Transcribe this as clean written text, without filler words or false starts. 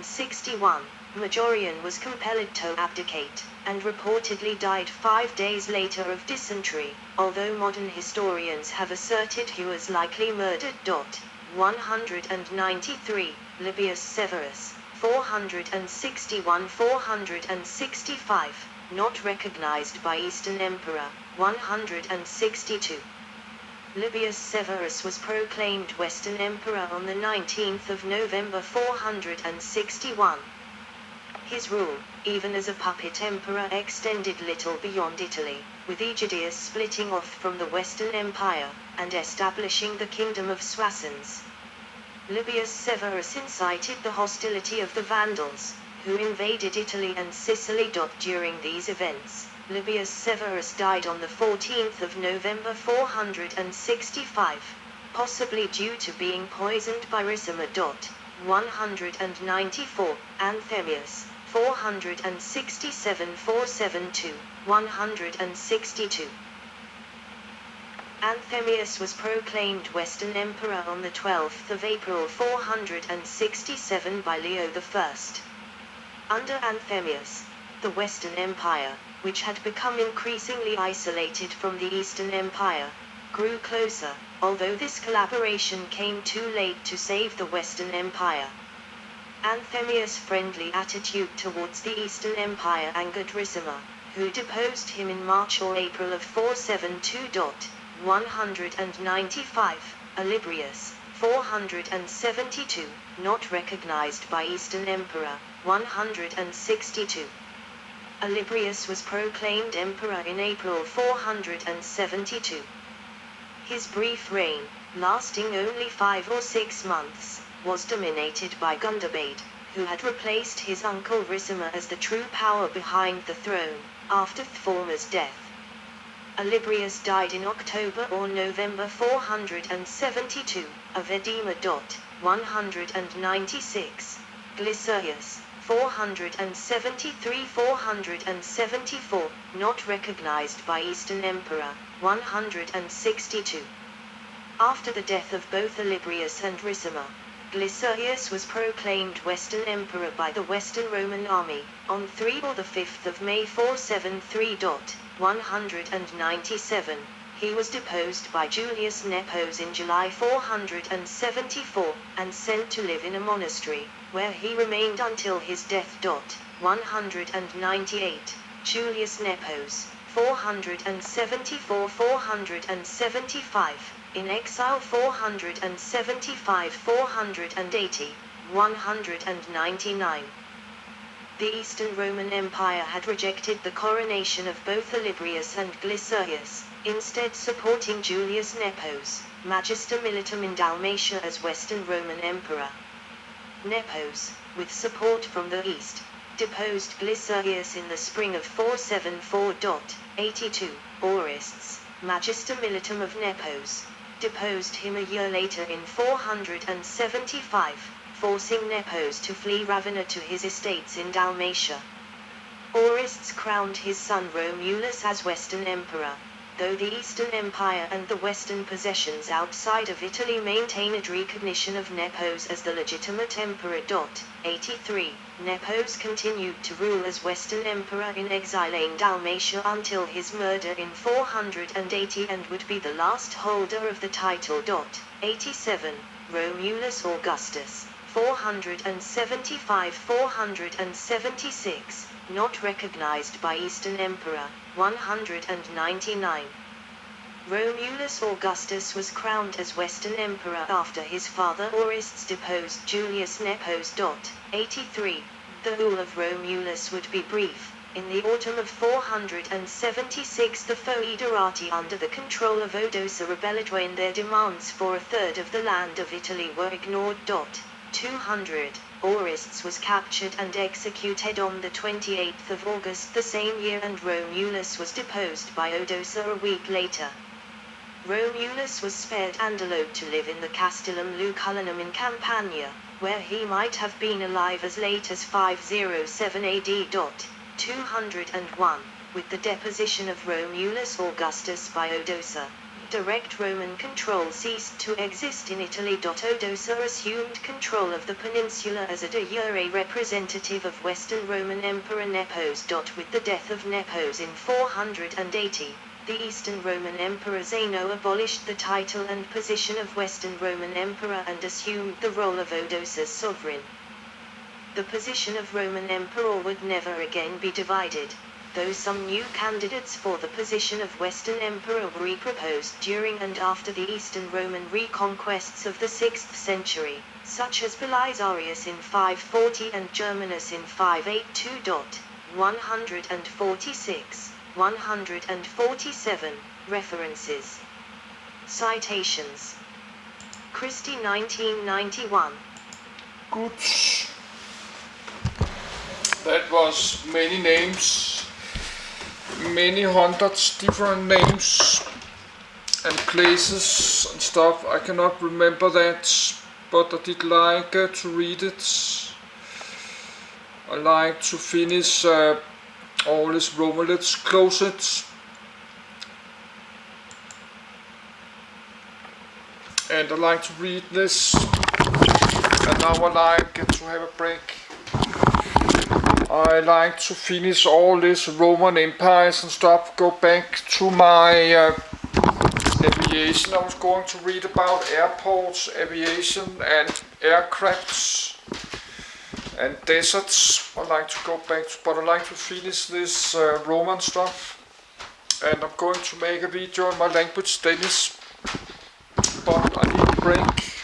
61, Majorian was compelled to abdicate, and reportedly died 5 days later of dysentery, although modern historians have asserted he was likely murdered. 193, Libius Severus, 461–465, not recognized by Eastern Emperor, 162. Libius Severus was proclaimed Western Emperor on the 19th of November 461. His rule, even as a puppet emperor, extended little beyond Italy, with Aegidius splitting off from the Western Empire, and establishing the Kingdom of Soissons. Libius Severus incited the hostility of the Vandals, who invaded Italy and Sicily. During these events, Libius Severus died on the 14th of November 465, possibly due to being poisoned by ricin. 194, Anthemius, 467–472, 162. Anthemius was proclaimed Western Emperor on the 12th of April 467 by Leo I. Under Anthemius, the Western Empire, which had become increasingly isolated from the Eastern Empire, grew closer, although this collaboration came too late to save the Western Empire. Anthemius' friendly attitude towards the Eastern Empire angered Ricimer, who deposed him in March or April of 472. 195, Olybrius, 472, not recognized by Eastern Emperor, 162. Olybrius was proclaimed emperor in April 472. His brief reign, lasting only 5 or 6 months, was dominated by Gundobad, who had replaced his uncle Ricimer as the true power behind the throne, after Thforma's death. Olybrius died in October or November 472, of edema. 196. Glycerius, 473–474, not recognized by Eastern Emperor, 162. After the death of both Olybrius and Ricimer, Glycerius was proclaimed Western Emperor by the Western Roman army, on 3 or 5 May 473. 197, he was deposed by Julius Nepos in July 474, and sent to live in a monastery, where he remained until his death. 198, Julius Nepos, 474–475, in exile 475–480, 199. The Eastern Roman Empire had rejected the coronation of both Olybrius and Glycerius, instead supporting Julius Nepos, Magister Militum in Dalmatia as Western Roman Emperor. Nepos, with support from the East, deposed Glycerius in the spring of 474. 82, Orists, Magister Militum of Nepos, deposed him a year later in 475. Forcing Nepos to flee Ravenna to his estates in Dalmatia. Orists crowned his son Romulus as Western Emperor, though the Eastern Empire and the Western possessions outside of Italy maintained recognition of Nepos as the legitimate emperor. 83, Nepos continued to rule as Western Emperor in exile in Dalmatia until his murder in 480 and would be the last holder of the title. 87, Romulus Augustus, 475–476, not recognized by Eastern Emperor, 199. Romulus Augustus was crowned as Western Emperor after his father Orists deposed Julius Nepos. 83, the rule of Romulus would be brief. In the autumn of 476 the Foederati under the control of Odoacer rebelled when their demands for a third of the land of Italy were ignored. 200, Orists was captured and executed on the 28th of August the same year, and Romulus was deposed by Odoacer a week later. Romulus was spared and allowed to live in the Castellum Lucullanum in Campania, where he might have been alive as late as 507 AD. 201, with the deposition of Romulus Augustus by Odoacer, direct Roman control ceased to exist in Italy. Odoacer assumed control of the peninsula as a de jure representative of Western Roman Emperor Nepos. With the death of Nepos in 480, the Eastern Roman Emperor Zeno abolished the title and position of Western Roman Emperor and assumed the role of Odoacer's sovereign. The position of Roman Emperor would never again be divided, though some new candidates for the position of Western Emperor were proposed during and after the Eastern Roman reconquests of the 6th century, such as Belisarius in 540 and Germanus in 582. 146, 147, references. Citations. Christie 1991. Good. That was many names, many hundreds different names and places and stuff. I cannot remember that, but I did like to read it. I like to finish all this Roman. Let's close it. And I like to read this. And now I like to have a break. I like to finish all this Roman empires and stuff. Go back to my aviation. I was going to read about airports, aviation and aircrafts and deserts. I like to go back to, but I like to finish this Roman stuff. And I'm going to make a video on my language, Danish. But I need a break.